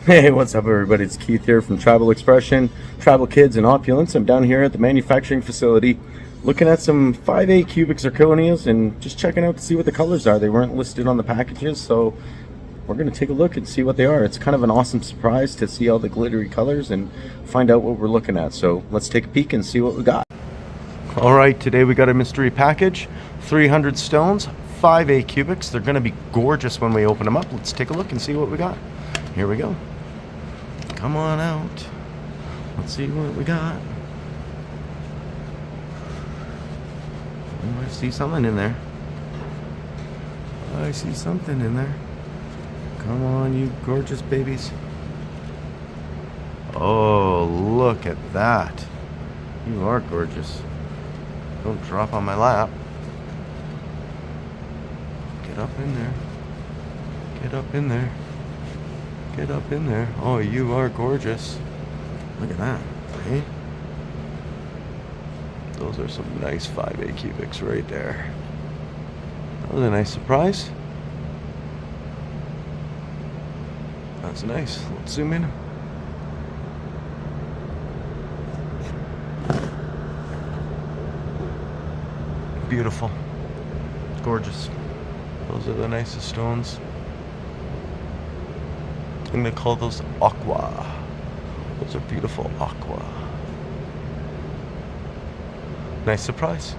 Hey, what's up everybody? It's Keith here from Tribal Expression, Tribal Kids and Opulence. I'm down here at the manufacturing facility looking at some 5A cubic zirconias and just checking out to see what the colors are. They weren't listed on the packages, so we're going to take a look and see what they are. It's kind of an awesome surprise to see all the glittery colors and find out what we're looking at. So let's take a peek and see what we got. Alright, today we got a mystery package. 300 stones, 5A cubics. They're going to be gorgeous when we open them up. Let's take a look and see what we got. Here we go. Come on out. Let's see what we got. Oh, I see something in there. I see something in there. Come on, you gorgeous babies. Oh, look at that. You are gorgeous. Don't drop on my lap. Get up in there. Get up in there. Get up in there. Oh, you are gorgeous. Look at that. Hey? Those are some nice 5A cubics right there. That was a nice surprise. That's nice. Let's zoom in. Beautiful. Gorgeous. Those are the nicest stones. I'm going to call those aqua. Those are beautiful aqua. Nice surprise.